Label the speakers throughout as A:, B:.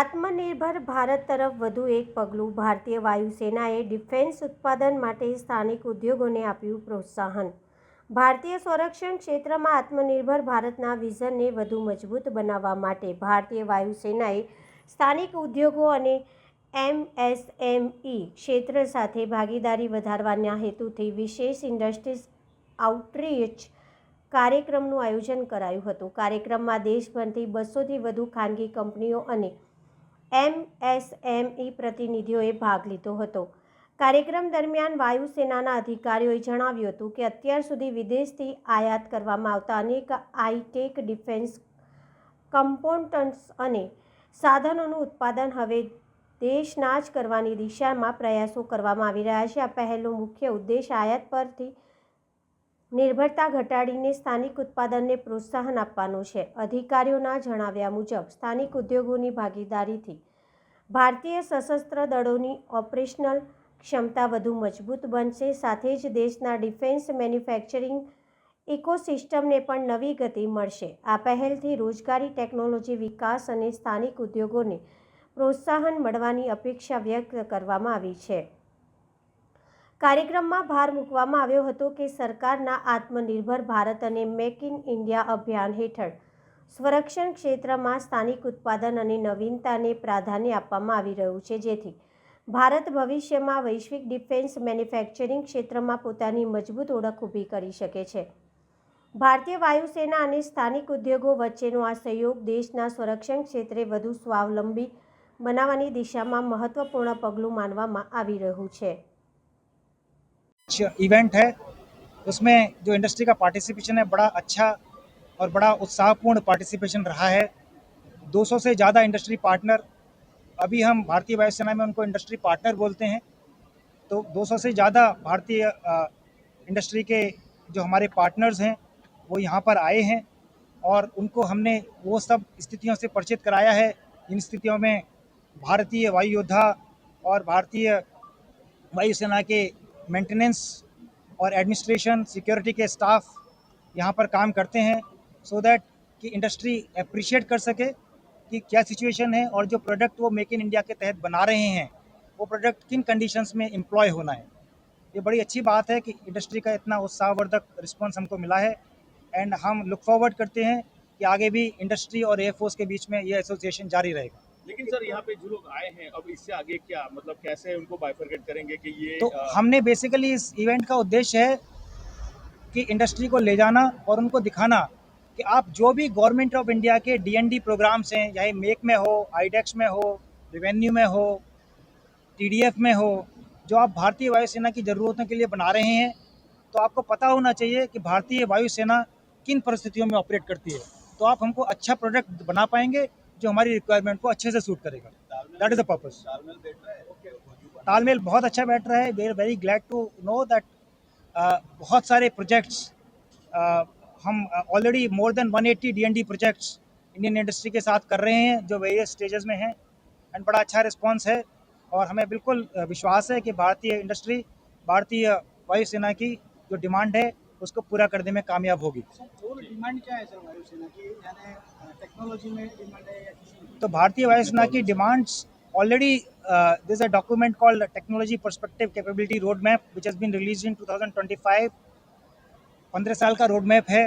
A: આત્મનિર્ભર ભારત તરફ વધુ એક પગલું. ભારતીય વાયુસેનાએ ડિફેન્સ ઉત્પાદન માટે સ્થાનિક ઉદ્યોગોને આપ્યું પ્રોત્સાહન. ભારતીય સંરક્ષણ ક્ષેત્રમાં આત્મનિર્ભર ભારતના વિઝનને વધુ મજબૂત બનાવવા માટે ભારતીય વાયુસેનાએ સ્થાનિક ઉદ્યોગો અને એમએસએમઈ ક્ષેત્ર સાથે ભાગીદારી વધારવાના હેતુથી વિશેષ ઇન્ડસ્ટ્રીઝ આઉટરીચ કાર્યક્રમનું આયોજન કરાયું હતું. કાર્યક્રમમાં દેશભરથી 200થી વધુ ખાનગી કંપનીઓ અને એમએસએમઈ પ્રતિનિધિઓએ ભાગ લીધો હતો. કાર્યક્રમ દરમિયાન વાયુસેનાના અધિકારીઓએ જણાવ્યું હતું કે અત્યાર સુધી વિદેશથી આયાત કરવામાં આવતા અનેક હાઈટેક ડિફેન્સ કમ્પોનન્ટ્સ અને સાધનોનું ઉત્પાદન હવે દેશના જ કરવાની દિશામાં પ્રયાસો કરવામાં આવી રહ્યા છે. આ પહેલનો મુખ્ય ઉદ્દેશ આયાત પરથી નિર્ભરતા ઘટાડીને સ્થાનિક ઉત્પાદનને પ્રોત્સાહન આપવાનો છે. અધિકારીઓના જણાવ્યા મુજબ સ્થાનિક ઉદ્યોગોની ભાગીદારીથી ભારતીય સશસ્ત્ર દળોની ઓપરેશનલ ક્ષમતા વધુ મજબૂત બનશે. સાથે જ દેશના ડિફેન્સ મેન્યુફેક્ચરિંગ ઇકોસિસ્ટમને પણ નવી ગતિ મળશે. આ પહેલથી રોજગારી, ટેકનોલોજી વિકાસ અને સ્થાનિક ઉદ્યોગોને પ્રોત્સાહન મળવાની અપેક્ષા વ્યક્ત કરવામાં આવી છે. કાર્યક્રમમાં ભાર મૂકવામાં આવ્યો હતો કે સરકારના આત્મનિર્ભર ભારત અને મેક ઇન ઇન્ડિયા અભિયાન હેઠળ સંરક્ષણ ક્ષેત્રમાં સ્થાનિક ઉત્પાદન અને નવીનતાને પ્રાધાન્ય આપવામાં આવી રહ્યું છે, જેથી ભારત ભવિષ્યમાં વૈશ્વિક ડિફેન્સ મેન્યુફેક્ચરિંગ ક્ષેત્રમાં પોતાની મજબૂત ઓળખ ઊભી કરી શકે છે. ભારતીય વાયુસેના અને સ્થાનિક ઉદ્યોગો વચ્ચેનો આ સહયોગ દેશના સંરક્ષણ ક્ષેત્રે વધુ સ્વાવલંબી બનાવવાની દિશામાં મહત્વપૂર્ણ પગલું માનવામાં આવી રહ્યું છે.
B: इवेंट है, उसमें जो इंडस्ट्री का पार्टिसिपेशन है बड़ा अच्छा और बड़ा उत्साहपूर्ण पार्टिसिपेशन रहा है. 200 से ज़्यादा इंडस्ट्री पार्टनर, अभी हम भारतीय वायुसेना में उनको इंडस्ट्री पार्टनर बोलते हैं, तो 200 से ज़्यादा भारतीय इंडस्ट्री के जो हमारे पार्टनर्स हैं वो यहाँ पर आए हैं और उनको हमने वो सब स्थितियों से परिचित कराया है. इन स्थितियों में भारतीय वायु योद्धा और भारतीय वायुसेना के मेंटेनेंस और एडमिनिस्ट्रेशन, सिक्योरिटी के स्टाफ यहाँ पर काम करते हैं, सो दैट कि इंडस्ट्री अप्रिशिएट कर सके कि क्या सिचुएशन है और जो प्रोडक्ट वो मेक इन इंडिया के तहत बना रहे हैं वो प्रोडक्ट किन कंडीशंस में एम्प्लॉय होना है. ये बड़ी अच्छी बात है कि इंडस्ट्री का इतना उत्साहवर्धक रिस्पांस हमको मिला है एंड हम लुक फॉरवर्ड करते हैं कि आगे भी इंडस्ट्री और एयरफोर्स के बीच में ये एसोसिएशन जारी रहेगा.
C: लेकिन सर यहाँ पे जो लोग आए हैं अब इससे आगे क्या, मतलब कैसे उनको बाइफरकेट करेंगे कि ये
B: तो हमने बेसिकली इस इवेंट का उद्देश्य है कि इंडस्ट्री को ले जाना और उनको दिखाना कि आप जो भी गवर्नमेंट ऑफ इंडिया के डीएनडी प्रोग्राम्स हैं, चाहे मेक में हो, आईडेक्स में हो, रेवेन्यू में हो, टीडीएफ में हो, जो आप भारतीय वायुसेना की ज़रूरतों के लिए बना रहे हैं, तो आपको पता होना चाहिए कि भारतीय वायुसेना किन परिस्थितियों में ऑपरेट करती है. तो आप हमको अच्छा प्रोडक्ट बना पाएंगे जो हमारी रिक्वायरमेंट को अच्छे से सूट करेगा. That is the purpose. तालमेल बहुत अच्छा बैठ रहा है. We are very glad to know that बहुत सारे प्रोजेक्ट्स हम already more than 180 DND projects Indian industry के साथ कर रहे हैं जो वेरियस स्टेजेस में हैं एंड बड़ा अच्छा रिस्पांस है और हमें बिल्कुल विश्वास है कि भारतीय इंडस्ट्री, भारतीय वायुसेना की जो डिमांड है उसको पूरा करने में कामयाब होगी.
D: डिमांड क्या है सर वायुसेना की, यानी टेक्नोलॉजी में डिमांड है या किसी?
B: तो भारतीय वायुसेना की demands already this is a document called technology perspective capability road map which has been release in 2025. 15 साल का रोड मैप है.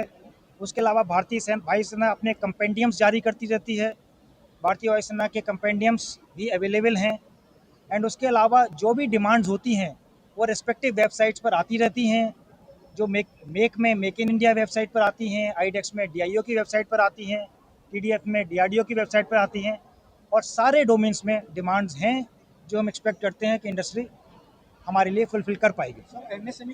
B: उसके अलावा भारतीय वायुसेना अपने कंपेंडियम्स जारी करती रहती है. भारतीय वायुसेना के कंपेंडियम्स भी अवेलेबल हैं एंड उसके अलावा जो भी डिमांड्स होती हैं वो रिस्पेक्टिव वेबसाइट्स पर आती रहती हैं. जो मेक इन इंडिया वेबसाइट पर आती हैं, आईडेक्स में डीआईओ की वेबसाइट पर आती हैं, टीडीएफ में डीआरडीओ की वेबसाइट पर आती हैं और सारे डोमेन्स में डिमांड्स हैं जो हम एक्सपेक्ट करते हैं कि इंडस्ट्री हमारे लिए फुलफिल कर पाएगी.
D: एमएसएमई